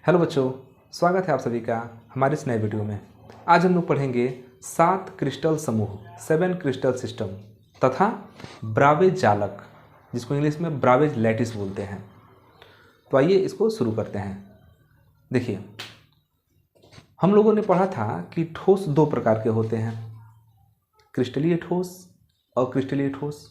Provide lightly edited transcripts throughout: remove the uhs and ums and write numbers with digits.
Hello बच्चों, स्वागत है आप सभी का हमारे इस नए वीडियो में। आज हम लोग पढ़ेंगे 7 क्रिस्टल समूह 7 क्रिस्टल सिस्टम तथा ब्रावेज जालक, जिसको इंग्लिश में ब्रावेज लैटिस बोलते हैं। तो आइए इसको शुरू करते हैं। देखिए, हम लोगों ने पढ़ा था कि ठोस 2 प्रकार के होते हैं, क्रिस्टलीय ठोस और क्रिस्टलीय ठोस।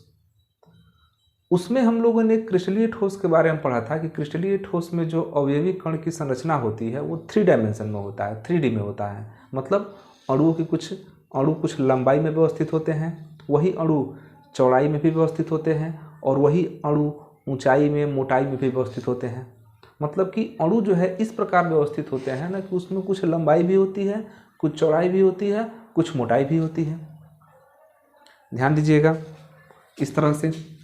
उसमें हम लोगों ने क्रिस्टलीय ठोस के बारे में पढ़ा था कि क्रिस्टलीय ठोस में जो अवयवी कण की संरचना होती है वो 3 डायमेंशन में होता है, 3D में होता है। मतलब अणुओं की कुछ लंबाई में व्यवस्थित होते हैं, वही अणु चौड़ाई में भी व्यवस्थित होते हैं, और वही अणु ऊंचाई में मोटाई में भी व्यवस्थित होते हैं। मतलब कि अणु जो है इस प्रकार व्यवस्थित होते हैं ना कि उसमें कुछ लंबाई भी होती है, कुछ चौड़ाई भी होती है, कुछ मोटाई भी होती है। ध्यान दीजिएगा इस तरह से।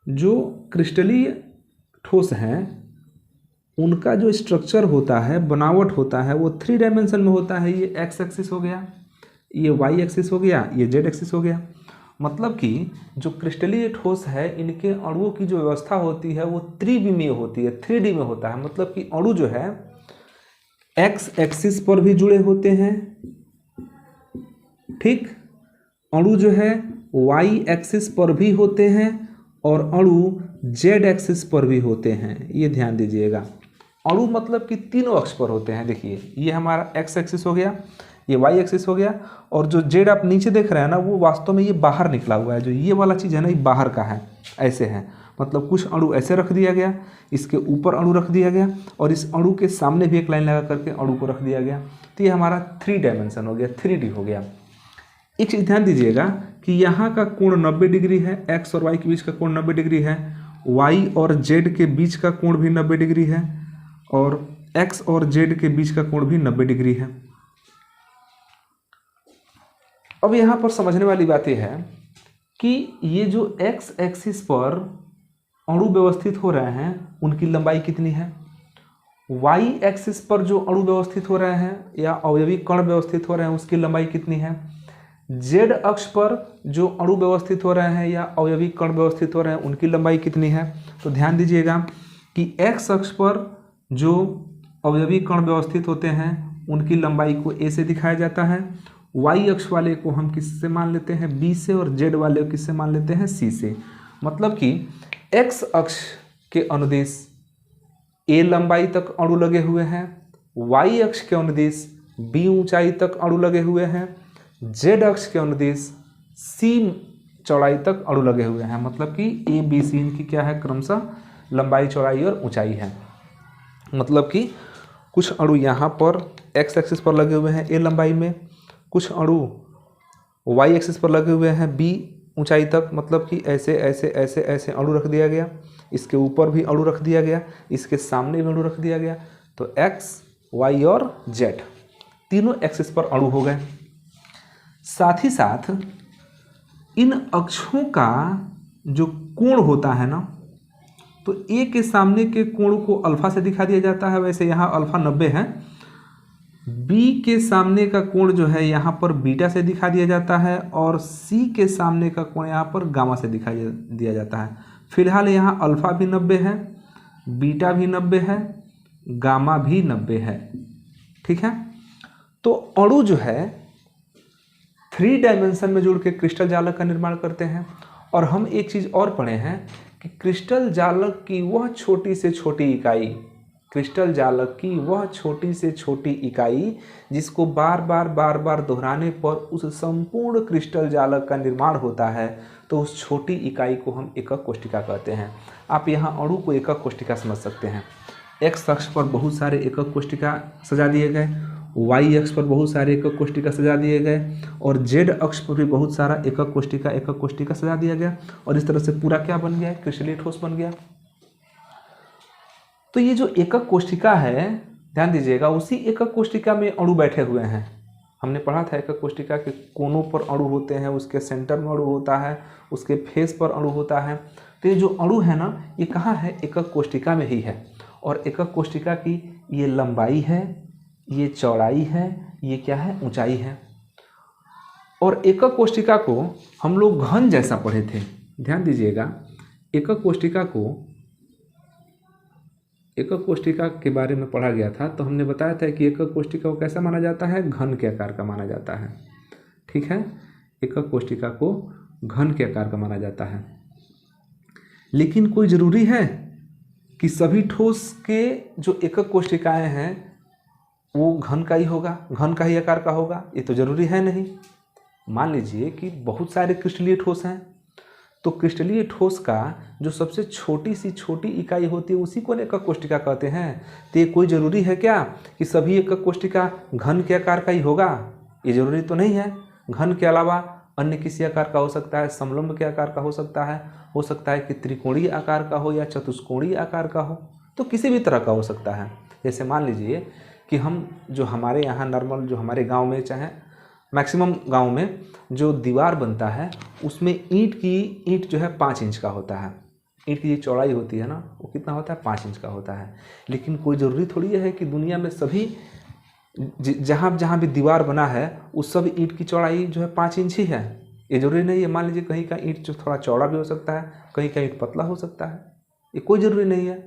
जो क्रिस्टलीय ठोस हैं उनका जो स्ट्रक्चर होता है, बनावट होता है, वो 3 डायमेंशन में होता है। ये एक्स एक्सिस हो गया, ये वाई एक्सिस हो गया, ये जेड एक्सिस हो गया। मतलब कि जो क्रिस्टलीय ठोस है इनके अणुओं की जो व्यवस्था होती है वो त्रिविमीय होती है, 3D में होता है। मतलब कि अणु जो है एक्स एक्सिस पर भी जुड़े होते हैं, ठीक। अणु जो है वाई एक्सिस पर भी होते हैं और अणु जेड एक्सिस पर भी होते हैं। ये ध्यान दीजिएगा। अणु मतलब कि तीनों अक्ष पर होते हैं। देखिए, ये हमारा एक्स एक्सिस हो गया, ये वाई एक्सिस हो गया, और जो जेड आप नीचे देख रहे हैं ना वो वास्तव में ये बाहर निकला हुआ है। जो ये वाला चीज़ है ना ये बाहर का है, ऐसे है। मतलब कुछ अणु ऐसे रख दिया गया, इसके ऊपर अणु रख दिया गया, और इस अणु के सामने भी एक लाइन लगा करके अणु को रख दिया गया। तो ये हमारा 3 डायमेंशन हो गया, 3D हो गया। एक चीज़ ध्यान दीजिएगा कि यहाँ का कोण 90 डिग्री है, एक्स और वाई के बीच का कोण 90 डिग्री है, वाई और जेड के बीच का कोण भी 90 डिग्री है, और एक्स और जेड के बीच का कोण भी 90 डिग्री है। अब यहाँ पर समझने वाली बात यह है कि ये जो एक्स एक्सिस पर अणु व्यवस्थित हो रहे हैं उनकी लंबाई कितनी है, वाई एक्सिस पर जो अणु व्यवस्थित हो रहे हैं या अवयवी कण व्यवस्थित हो रहे हैं उसकी लंबाई कितनी है, जेड अक्ष पर जो अणु व्यवस्थित हो रहे हैं या अवयवी कण व्यवस्थित हो रहे हैं उनकी लंबाई कितनी है। तो ध्यान दीजिएगा कि एक्स अक्ष पर जो अवयवी कण व्यवस्थित होते हैं उनकी लंबाई को ए से दिखाया जाता है, वाई अक्ष वाले को हम किससे मान लेते हैं, बी से, और जेड वाले को किससे मान लेते हैं, सी से। मतलब कि एक्स अक्ष के अनुदिश ए लंबाई तक अणु लगे हुए हैं, वाई अक्ष के अनुदिश बी ऊंचाई तक अणु लगे हुए हैं, जेड अक्ष के अनुदिश सी चौड़ाई तक अणु लगे हुए हैं। मतलब कि ए बी सी इनकी क्या है, क्रमशः लंबाई, चौड़ाई और ऊंचाई है। मतलब कि कुछ अणु यहाँ पर एक्स एक्सिस पर लगे हुए हैं ए लंबाई में, कुछ अणु वाई एक्सिस पर लगे हुए हैं बी ऊंचाई तक। मतलब कि ऐसे ऐसे ऐसे ऐसे अणु रख दिया गया, इसके ऊपर भी अणु रख दिया गया, इसके सामने भी अणु रख दिया गया। तो एक्स, वाई और जेड तीनों एक्सिस पर अणु हो गए। साथ ही साथ इन अक्षों का जो कोण होता है ना, तो ए के सामने के कोण को अल्फा से दिखा दिया जाता है। वैसे यहाँ अल्फा 90 है। बी के सामने का कोण जो है यहाँ पर बीटा से दिखा दिया जाता है, और सी के सामने का कोण यहाँ पर गामा से दिखाई दिया जाता है। फिलहाल यहाँ अल्फा भी 90 है, बीटा भी 90 है, गामा भी 90 है, ठीक है। तो अणु जो है 3 डायमेंशन में जुड़ के क्रिस्टल जालक का निर्माण करते हैं। और हम एक चीज़ और पढ़े हैं कि क्रिस्टल जालक की वह छोटी से छोटी इकाई, क्रिस्टल जालक की वह छोटी से छोटी इकाई जिसको बार बार दोहराने पर उस संपूर्ण क्रिस्टल जालक का निर्माण होता है, तो उस छोटी इकाई को हम एकक कोष्ठिका कहते हैं। आप यहाँ अणु को एकक कोष्ठिका समझ सकते हैं। एक्स अक्ष पर बहुत सारे एकक कोष्ठिका सजा दिए गए, वाई अक्ष पर बहुत सारे एकक कोष्ठिका सजा दिए गए, और जेड अक्ष पर भी बहुत सारा एकक कोष्ठिका सजा दिया गया। और इस तरह से पूरा क्या बन गया, क्रिस्टलीय ठोस बन गया। तो ये जो एकक कोष्ठिका है, ध्यान दीजिएगा, उसी एकक कोष्ठिका में अणु बैठे हुए हैं। हमने पढ़ा था एकक कोष्ठिका के कोनों पर अणु होते हैं, उसके सेंटर में अणु होता है, उसके फेस पर अणु होता है। तो ये जो अणु है ना ये कहाँ है, एकक कोष्ठिका में ही है। और एकक कोष्ठिका की ये लंबाई है, ये चौड़ाई है, ये क्या है, ऊंचाई है। और एकक कोष्ठिका को हम लोग घन जैसा पढ़े थे। ध्यान दीजिएगा, एकक कोष्ठिका को एकक कोष्ठिका के बारे में पढ़ा गया था तो हमने बताया था कि एकक कोष्ठिका को कैसा माना जाता है, घन के आकार का माना जाता है। ठीक है, एकक कोष्ठिका को घन के आकार का माना जाता है। लेकिन कोई ज़रूरी है कि सभी ठोस के जो एकक कोष्ठिकाएं हैं वो घन का ही होगा, घन का ही आकार का होगा? ये तो ज़रूरी है नहीं। मान लीजिए कि बहुत सारे क्रिस्टलीय ठोस हैं, तो क्रिस्टलीय ठोस का जो सबसे छोटी सी छोटी इकाई होती है उसी को एकक कोष्ठिका कहते हैं। तो ये कोई ज़रूरी है क्या कि सभी एकक कोष्ठिका घन के आकार का ही होगा? ये ज़रूरी तो नहीं है। घन के अलावा अन्य किसी आकार का हो सकता है, समलंब के आकार का हो सकता है कि त्रिकोणीय आकार का हो या चतुष्कोणीय आकार का हो, तो किसी भी तरह का हो सकता है। जैसे मान लीजिए कि हम जो हमारे यहाँ नॉर्मल जो हमारे गांव में, चाहे मैक्सिमम गांव में जो दीवार बनता है उसमें ईंट जो है 5 इंच का होता है। ईंट की जो चौड़ाई होती है ना वो कितना होता है, 5 इंच का होता है। लेकिन कोई ज़रूरी थोड़ी है कि दुनिया में सभी जहाँ जहाँ भी दीवार बना है उस सब ईंट की चौड़ाई जो है 5 इंच ही है। ये जरूरी नहीं है। मान लीजिए कहीं का ईंट जो थोड़ा चौड़ा भी हो सकता है, कहीं का ईंट पतला हो सकता है, ये कोई ज़रूरी नहीं है।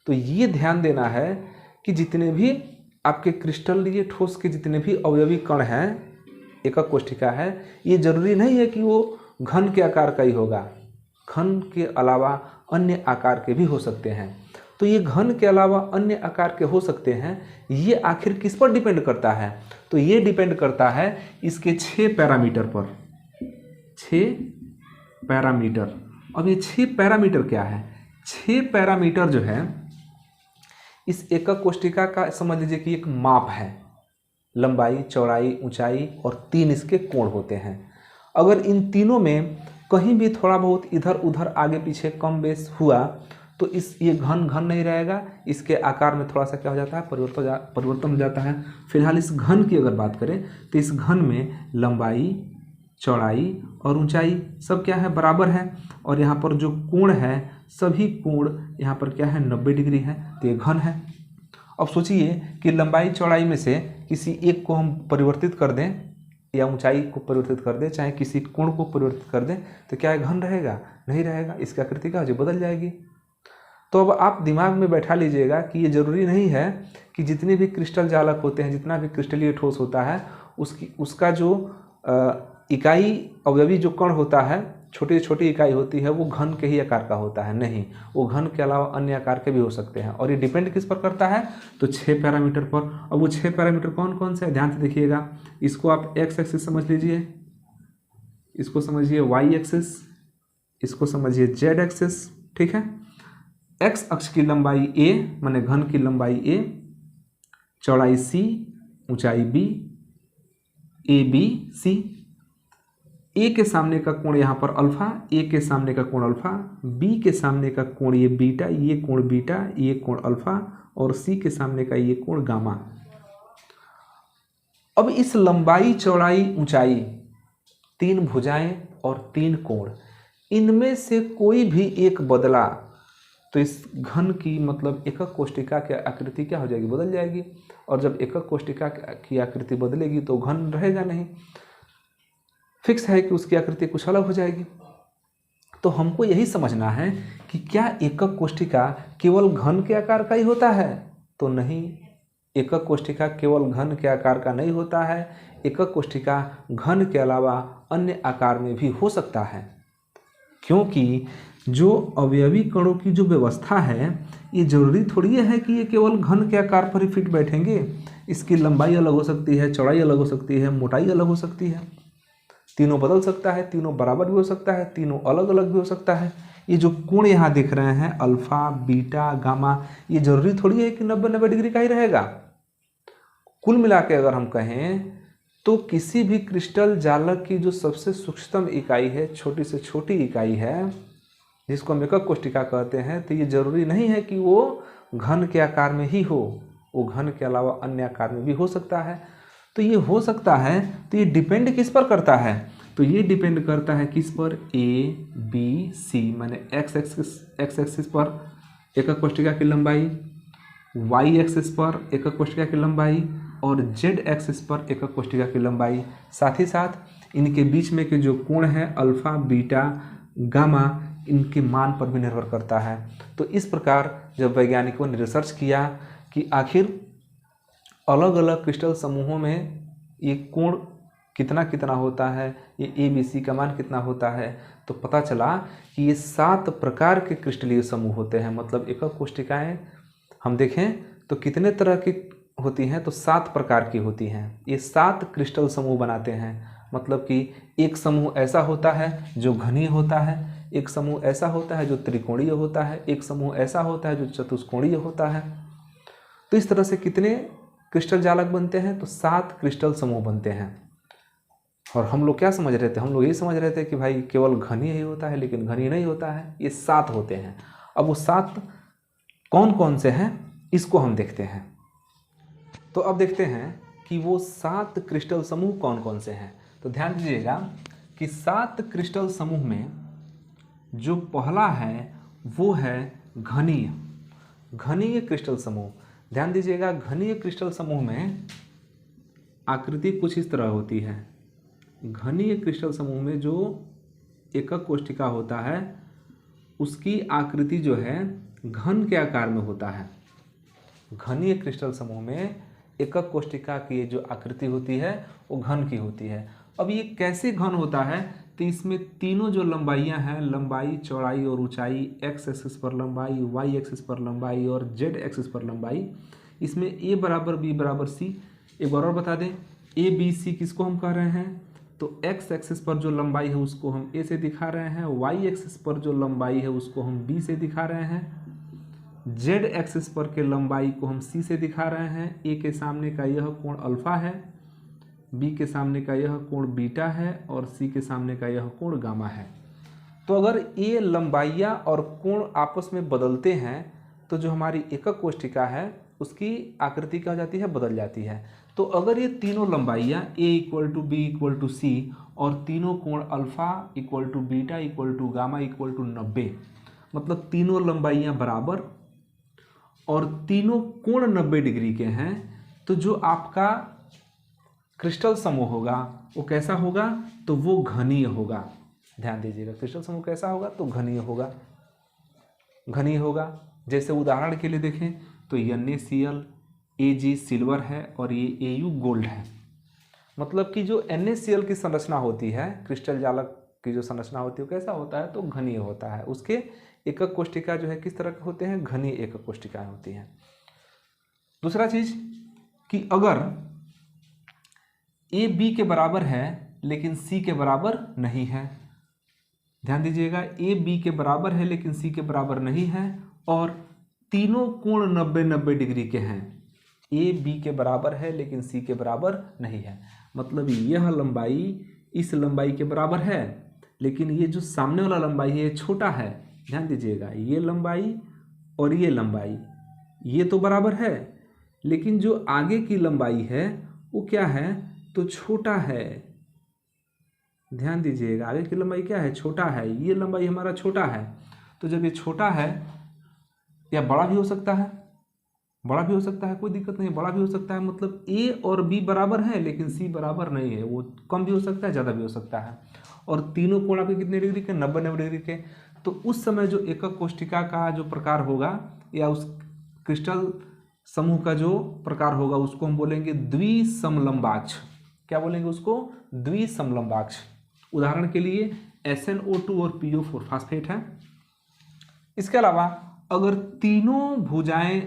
तो ये ध्यान देना है कि जितने भी आपके क्रिस्टलीय ठोस के जितने भी अवयवी कण हैं, एकक कोष्ठिका है, ये जरूरी नहीं है कि वो घन के आकार का ही होगा। घन के अलावा अन्य आकार के भी हो सकते हैं। तो ये घन के अलावा अन्य आकार के हो सकते हैं, ये आखिर किस पर डिपेंड करता है? तो ये डिपेंड करता है इसके 6 पैरामीटर पर। 6 पैरामीटर। अब ये 6 पैरामीटर क्या है? 6 पैरामीटर जो है इस एकक कोष्ठिका का समझ लीजिए कि एक माप है। लंबाई, चौड़ाई, ऊंचाई और 3 इसके कोण होते हैं। अगर इन तीनों में कहीं भी थोड़ा बहुत इधर उधर आगे पीछे कम बेस हुआ तो ये घन नहीं रहेगा। इसके आकार में थोड़ा सा क्या हो जाता है, परिवर्तन हो जाता है। फिलहाल इस घन की अगर बात करें तो इस घन में लंबाई, चौड़ाई और ऊंचाई सब क्या है, बराबर है। और यहाँ पर जो कोण है, सभी कोण यहाँ पर क्या है, 90 डिग्री है। तो ये घन है। अब सोचिए कि लंबाई चौड़ाई में से किसी एक को हम परिवर्तित कर दें या ऊंचाई को परिवर्तित कर दें, चाहे किसी कोण को परिवर्तित कर दें, तो क्या घन रहेगा? नहीं रहेगा। इसकी आकृति क्या हो जाएगी, बदल जाएगी। तो अब आप दिमाग में बैठा लीजिएगा कि ये जरूरी नहीं है कि जितने भी क्रिस्टल जालक होते हैं, जितना भी क्रिस्टलीय ठोस होता है, उसका जो इकाई अवयवी जो कण होता है, छोटी छोटी इकाई होती है, वो घन के ही आकार का होता है। नहीं, वो घन के अलावा अन्य आकार के भी हो सकते हैं। और ये डिपेंड किस पर करता है? तो 6 पैरामीटर पर। अब वो 6 पैरामीटर कौन कौन से हैं, ध्यान से देखिएगा। इसको आप एक्स एक्सिस समझ लीजिए, इसको समझिए वाई एक्सिस, इसको समझिए जेड एक्सिस। ठीक है, एक्स अक्ष की लंबाई a माने घन की लंबाई a, चौड़ाई c, ऊंचाई b, ए बी सी। ए के सामने का कोण यहाँ पर अल्फा, ए के सामने का कोण अल्फा, बी के सामने का कोण ये बीटा, ये कोण बीटा, ये कोण अल्फा, और सी के सामने का ये कोण गामा। अब इस लंबाई, चौड़ाई, ऊंचाई, 3 भुजाएं और 3 कोण, इनमें से कोई भी एक बदला तो इस घन की मतलब एकक कोष्ठिका की आकृति क्या हो जाएगी, बदल जाएगी। और जब एकक कोष्ठिका की आकृति बदलेगी तो घन रहेगा नहीं, फिक्स है कि उसकी आकृति कुछ अलग हो जाएगी। तो हमको यही समझना है कि क्या एकक कोष्ठिका केवल घन के आकार का ही होता है? तो नहीं, एकक कोष्ठिका केवल घन के आकार का नहीं होता है। एकक कोष्ठिका घन के अलावा अन्य आकार में भी हो सकता है, क्योंकि जो अवयवी कणों की जो व्यवस्था है, ये जरूरी थोड़ी है कि ये केवल घन के आकार पर ही फिट बैठेंगे। इसकी लंबाई अलग हो सकती है, चौड़ाई अलग हो सकती है, मोटाई अलग हो सकती है, तीनों बदल सकता है, तीनों बराबर भी हो सकता है, तीनों अलग अलग भी हो सकता है। ये जो कोण यहाँ दिख रहे हैं अल्फा, बीटा, गामा, ये जरूरी थोड़ी है कि 90-90 डिग्री का ही रहेगा। कुल मिला के अगर हम कहें तो किसी भी क्रिस्टल जालक की जो सबसे सूक्ष्मतम इकाई है, छोटी से छोटी इकाई है, जिसको हम एकक कोष्ठिका कहते हैं, तो ये जरूरी नहीं है कि वो घन के आकार में ही हो, वो घन के अलावा अन्य आकार में भी हो सकता है। तो ये हो सकता है, तो ये डिपेंड किस पर करता है? तो ये डिपेंड करता है किस पर? ए बी सी, माने एक्स एक्सिस पर एकक कोष्ठिका की लंबाई, वाई एक्सिस पर एकक कोष्ठिका की लंबाई, और जेड एक्सिस पर एकक कोष्ठिका की लंबाई। साथ ही साथ इनके बीच में के जो कोण है अल्फा, बीटा, गामा, इनके मान पर भी निर्भर करता है। तो इस प्रकार जब वैज्ञानिकों ने रिसर्च किया कि आखिर अलग अलग क्रिस्टल समूहों में ये कोण कितना कितना होता है, ये ABC का मान कितना होता है, तो पता चला कि ये 7 प्रकार के क्रिस्टलीय समूह होते हैं। मतलब एकक कोशिकाएं हम देखें तो कितने तरह की होती हैं, तो 7 प्रकार की होती हैं। ये 7 क्रिस्टल समूह बनाते हैं। मतलब कि एक समूह ऐसा होता है जो घनीय होता है, एक समूह ऐसा होता है जो त्रिकोणीय होता है, एक समूह ऐसा होता है जो चतुष्कोणीय होता है। तो इस तरह से कितने क्रिस्टल जालक बनते हैं, तो 7 क्रिस्टल समूह बनते हैं। और हम लोग क्या समझ रहे थे, हम लोग यही समझ रहे थे कि भाई केवल घनीय ही होता है, लेकिन घनीय नहीं होता है, ये 7 होते हैं। अब वो 7 कौन कौन से हैं इसको हम देखते हैं। तो अब देखते हैं कि वो 7 क्रिस्टल समूह कौन कौन से हैं। तो ध्यान दीजिएगा कि 7 क्रिस्टल समूह में जो पहला है वो है घनीय। घनीय क्रिस्टल समूह, ध्यान दीजिएगा, घनीय क्रिस्टल समूह में आकृति कुछ इस तरह होती है। घनीय क्रिस्टल समूह में जो एकक कोशिका होता है उसकी आकृति जो है घन के आकार में होता है। घनीय क्रिस्टल समूह में एकक कोशिका की जो आकृति होती है वो घन की होती है। अब ये कैसे घन होता है, तो इसमें तीनों जो लंबाइयां हैं, लंबाई, चौड़ाई और ऊंचाई, एक्स एक्सिस पर लंबाई, वाई एक्सिस पर लंबाई और जेड एक्सिस पर लंबाई, इसमें A बराबर B बराबर C। एक बार और बता दें, ABC किसको हम कह रहे हैं, तो एक्स एक्सिस पर जो लंबाई है उसको हम A से दिखा रहे हैं, वाई एक्सिस पर जो लंबाई है उसको हम B से दिखा रहे हैं, जेड एक्सिस पर के लंबाई को हम C से दिखा रहे हैं। A के सामने का यह कोण अल्फा है, B के सामने का यह कोण बीटा है और C के सामने का यह कोण गामा है। तो अगर ये लंबाइयाँ और कोण आपस में बदलते हैं तो जो हमारी एकक कोशिका है उसकी आकृति क्या हो जाती है, बदल जाती है। तो अगर ये तीनों लंबाइयाँ A = B = C और तीनों कोण अल्फा = बीटा = गामा = 90, मतलब तीनों लंबाइयाँ बराबर और तीनों कोण 90 डिग्री के हैं, तो जो आपका क्रिस्टल समूह होगा वो कैसा होगा, तो वो घनीय होगा। ध्यान दीजिएगा, क्रिस्टल समूह कैसा होगा, तो घनीय होगा। घनीय होगा, जैसे उदाहरण के लिए देखें तो NaCl, Ag सिल्वर है और ये Au गोल्ड है। मतलब कि जो NaCl की संरचना होती है, क्रिस्टल जालक की जो संरचना होती है वो कैसा होता है, तो घनीय होता है। उसके एकक कोशिका जो है किस तरह के होते हैं, घनीय एकक कोशिकाएं होती हैं। दूसरा चीज कि अगर A B के बराबर है लेकिन C के बराबर नहीं है, ध्यान दीजिएगा, A B के बराबर है लेकिन C के बराबर नहीं है और तीनों कोण 90-90 डिग्री के हैं। A B के बराबर है लेकिन C के बराबर नहीं है, मतलब यह लंबाई इस लंबाई के बराबर है लेकिन ये जो सामने वाला लंबाई है ये छोटा है। ध्यान दीजिएगा, ये लंबाई और ये लंबाई ये तो बराबर है, लेकिन जो आगे की लंबाई है वो क्या है, तो छोटा है। ध्यान दीजिएगा, आगे की लंबाई क्या है, छोटा है। ये लंबाई हमारा छोटा है, तो जब ये छोटा है या बड़ा भी हो सकता है, बड़ा भी हो सकता है, कोई दिक्कत नहीं, बड़ा भी हो सकता है। मतलब A और B बराबर है लेकिन C बराबर नहीं है, वो कम भी हो सकता है, ज़्यादा भी हो सकता है। और तीनों कोण आपके कितने डिग्री के, 90-90 डिग्री के। तो उस समय जो एकक कोशिका का जो प्रकार होगा या उस क्रिस्टल समूह का जो प्रकार होगा उसको हम बोलेंगे द्विसमलंबाक्ष। क्या बोलेंगे उसको, द्विसमलंबाक्ष। उदाहरण के लिए SnO2 और PO4 फास्फेट है। इसके अलावा अगर तीनों भुजाएं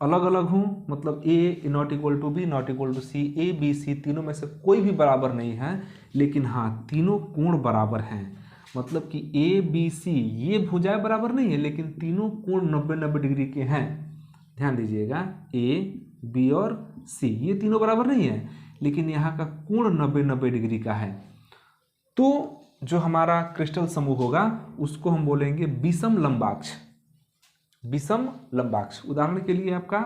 अलग अलग हों, मतलब A ≠ B ≠ C, A B C तीनों में से कोई भी बराबर नहीं है, लेकिन हाँ तीनों कोण बराबर हैं, मतलब कि A B C ये भुजाएं बराबर नहीं है लेकिन तीनों कोण 90-90 डिग्री के हैं। ध्यान दीजिएगा, A B और C ये तीनों बराबर नहीं है लेकिन यहाँ का कोण 90-90 डिग्री का है। तो जो हमारा क्रिस्टल समूह होगा उसको हम बोलेंगे विषम लंबाक्ष। विषम लंबाक्ष, उदाहरण के लिए आपका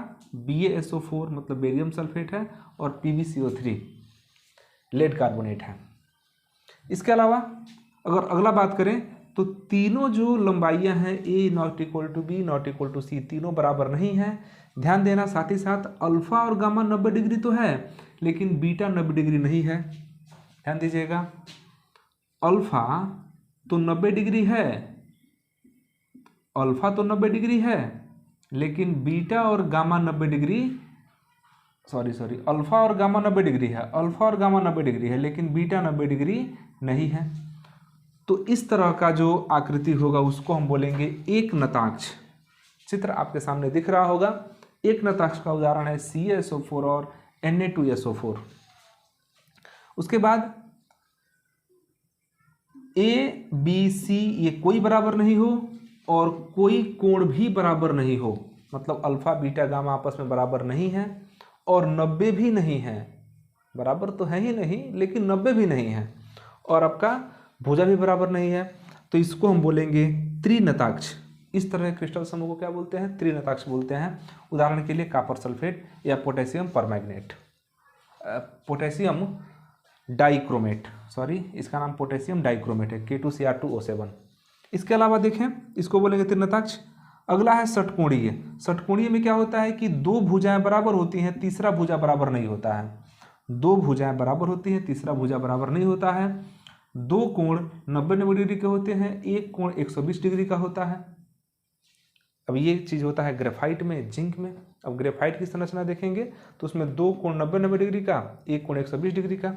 BaSO4 मतलब बेरियम सल्फेट है और PbCO3 लेड कार्बोनेट है। इसके अलावा अगर अगला बात करें तो तीनों जो लंबाइयां हैं A ≠ B ≠ C तीनों बराबर नहीं है। ध्यान देना, साथ ही साथ अल्फा और गामा 90 डिग्री तो है लेकिन बीटा 90 डिग्री नहीं है। ध्यान दीजिएगा, अल्फा तो 90 डिग्री है अल्फा तो 90 डिग्री है, लेकिन बीटा और गामा 90 डिग्री, सॉरी अल्फा और गामा 90 डिग्री है, अल्फा और गामा 90 डिग्री है, लेकिन बीटा 90 डिग्री नहीं है। तो इस तरह का जो आकृति होगा उसको हम बोलेंगे एक नताक्ष। चित्र आपके सामने दिख रहा होगा। एक नताक्ष का उदाहरण है CaSO4 और Na2SO4। उसके बाद ABC ये कोई बराबर नहीं हो और कोई कोण भी बराबर नहीं हो, मतलब अल्फा बीटा गामा आपस में बराबर नहीं है और 90 भी नहीं है, बराबर तो है ही नहीं लेकिन 90 भी नहीं है, और आपका भुजा भी बराबर नहीं है, तो इसको हम बोलेंगे त्रिनताक्ष। इस तरह के क्रिस्टल समूह को क्या बोलते हैं? त्रिनताक्ष बोलते हैं। उदाहरण के लिए कॉपर सल्फेट या potassium permanganate, potassium dichromate, sorry इसका नाम पोटेशियम डाइक्रोमेट है, K2Cr2O7। इसके अलावा देखें, इसको बोलेंगे त्रिनताक्ष। अगला है षटकोणीय। षटकोणीय में क्या होता है कि दो भुजाएं बराबर होती हैं, तीसरा भुजा बराबर नहीं होता है। दो भुजाएं बराबर होती हैं, तीसरा भुजा बराबर नहीं होता है। दो कोण 90 डिग्री के होते हैं, एक कोण 120 डिग्री का होता है। अब ये चीज़ होता है ग्रेफाइट में, जिंक में। अब ग्रेफाइट की संरचना देखेंगे तो उसमें दो कोण 90 डिग्री का, एक कोण 120 डिग्री का।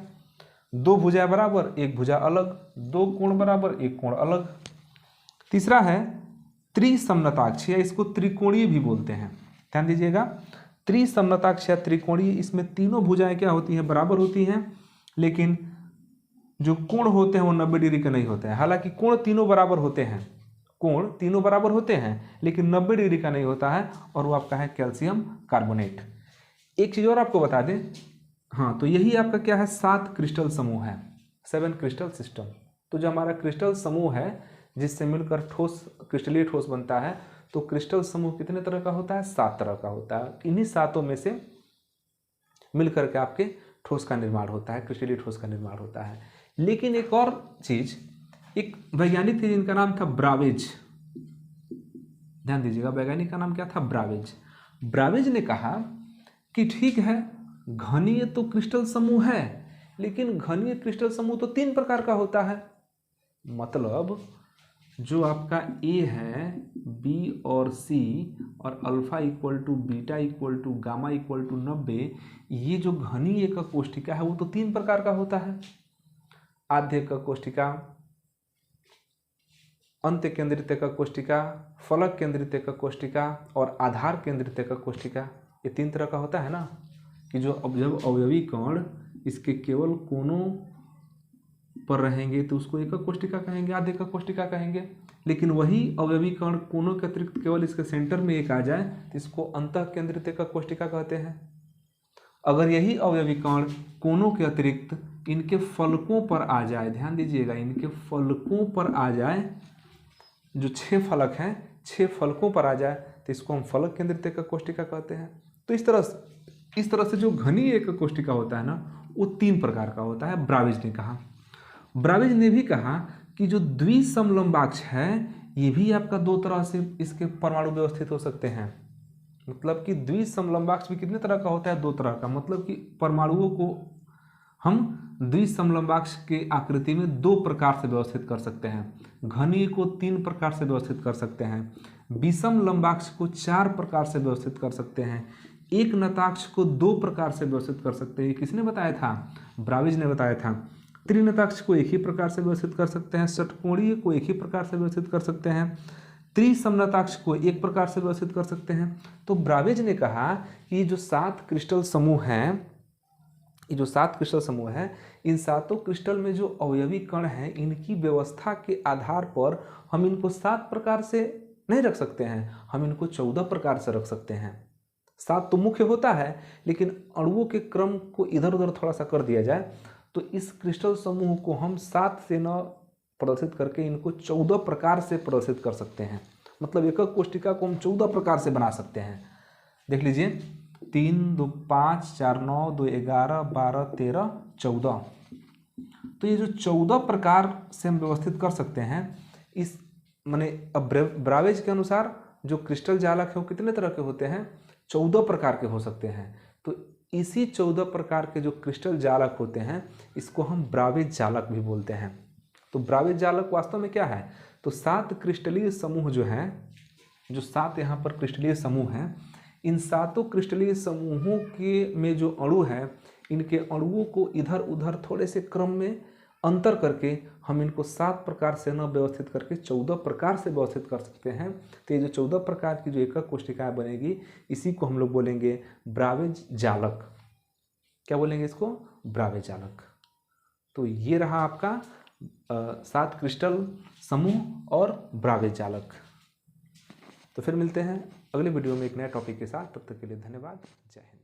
दो भुजा बराबर, एक भुजा अलग, दो कोण बराबर, एक कोण अलग। तीसरा है त्रिसमनताक्ष, या इसको त्रिकोणीय भी बोलते हैं। ध्यान दीजिएगा, त्रिसमनताक्ष या त्रिकोणीय, इसमें तीनों भुजाएं क्या होती हैं? बराबर होती हैं, लेकिन जो कोण होते हैं वो 90 डिग्री के नहीं होते हैं। हालांकि कोण तीनों बराबर होते हैं, कोण तीनों बराबर होते हैं, लेकिन 90 डिग्री का नहीं होता है, और वो आपका है कैल्शियम कार्बोनेट। एक चीज़ और आपको बता दें, हाँ, तो यही आपका क्या है? 7 क्रिस्टल समूह है, 7 क्रिस्टल सिस्टम। तो जो हमारा क्रिस्टल समूह है जिससे मिलकर ठोस, क्रिस्टलीय ठोस बनता है, तो क्रिस्टल समूह कितने तरह का होता है? 7 तरह का होता है। इन्हीं 7 में से मिलकर के आपके ठोस का निर्माण होता है, क्रिस्टलीय ठोस का निर्माण होता है। लेकिन एक और चीज, एक वैज्ञानिक थे जिनका नाम था ब्रावेज। ध्यान दीजिएगा, वैज्ञानिक का नाम क्या था? ब्रावेज। ब्रावेज ने कहा कि ठीक है, घनीय तो क्रिस्टल समूह है, लेकिन घनीय क्रिस्टल समूह तो 3 प्रकार का होता है। मतलब जो आपका A है, B और C, और alpha equal to beta equal to gamma equal to 90, ये जो घनीय का कोष्टिका है वो तो 3 प्रकार का होता है। आद्य का कोष्टिका, अंत्य केंद्रित का कोष्टिका, फलक केंद्रित का कोष्टिका और आधार केंद्रित का कोष्टिका। ये 3 तरह का होता है ना, कि जो अब जब अवयवी कण इसके केवल कोनों पर रहेंगे तो उसको एकक कोष्टिका कहेंगे, आधे का कोष्टिका कहेंगे। लेकिन वही अवयवी कण कोनों के अतिरिक्त केवल इसके सेंटर में एक आ जाए तो इसको अंतः केंद्रित एकक कोष्टिका कहते हैं। अगर यही अवयवी कण कोनों के अतिरिक्त इनके फलकों पर आ जाए, ध्यान दीजिएगा, इनके फलकों पर आ जाए, जो 6 फलक हैं, 6 फलकों पर आ जाए तो इसको हम फलक केंद्रित एकक कोष्टिका कहते हैं। तो इस तरह से जो घनीय एकक कोष्टिका होता है ना, वो 3 प्रकार का होता है, ब्रावेज ने कहा। ब्रावेज ने भी कहा कि जो द्विसमलंबाक्ष है ये भी आपका 2 तरह से इसके परमाणु व्यवस्थित हो सकते हैं। मतलब कि द्विसमलंबाक्ष भी कितने तरह का होता है? 2 तरह का। मतलब कि परमाणुओं को हम द्विसमलंबाक्ष के आकृति में 2 प्रकार से व्यवस्थित कर सकते हैं। घनीय को 3 प्रकार से व्यवस्थित कर सकते हैं, विषम लंबाक्ष को 4 प्रकार से व्यवस्थित कर सकते हैं, एक नताक्ष को 2 प्रकार से व्यवस्थित कर सकते हैं। किसने बताया था? ब्रावेज ने बताया था। त्रिनताक्ष को एक ही प्रकार से व्यवस्थित कर सकते हैं, षटकोणीय को एक ही प्रकार से व्यवस्थित कर सकते हैं, त्रिसमनताक्ष को एक प्रकार से व्यवस्थित कर सकते हैं। तो ब्रावेज ने कहा कि ये जो 7 क्रिस्टल समूह हैं, ये जो 7 क्रिस्टल समूह हैं, इन 7 क्रिस्टल में जो अवयवी कण हैं, इनकी व्यवस्था के आधार पर हम इनको 7 प्रकार से नहीं रख सकते हैं, हम इनको 14 प्रकार से रख सकते हैं। 7 तो मुख्य होता है, लेकिन अणुओं के क्रम को इधर उधर थोड़ा सा कर दिया जाए तो इस क्रिस्टल समूह को हम 7 से न प्रदर्शित करके इनको 14 प्रकार से प्रदर्शित कर सकते हैं। मतलब एकक कोष्टिका को हम 14 प्रकार से बना सकते हैं। देख लीजिए, 3 2 5 4 9 2 11 12 13 14। तो ये जो 14 प्रकार से हम व्यवस्थित कर सकते हैं, इस माने अब ब्रावेज के अनुसार जो क्रिस्टल जालक है वो कितने तरह के होते हैं? 14 प्रकार के हो सकते हैं। तो इसी 14 प्रकार के जो क्रिस्टल जालक होते हैं, इसको हम ब्रावेज जालक भी बोलते हैं। तो ब्रावेज जालक वास्तव में क्या है? तो 7 क्रिस्टलीय समूह जो हैं, जो 7 यहाँ पर क्रिस्टलीय समूह हैं, इन 7 क्रिस्टलीय समूहों के में जो अणु हैं, इनके अणुओं को इधर उधर थोड़े से क्रम में अंतर करके हम इनको 7 प्रकार से न व्यवस्थित करके 14 प्रकार से व्यवस्थित कर सकते हैं। तो ये जो 14 प्रकार की जो एकक कोशिकाएं बनेगी, इसी को हम लोग बोलेंगे ब्रावे जालक। क्या बोलेंगे इसको? ब्रावे जालक। तो ये रहा आपका 7 क्रिस्टल समूह और ब्रावे जालक। तो फिर मिलते हैं अगले वीडियो में एक नए टॉपिक के साथ। तब तक के लिए धन्यवाद। जय हिंद।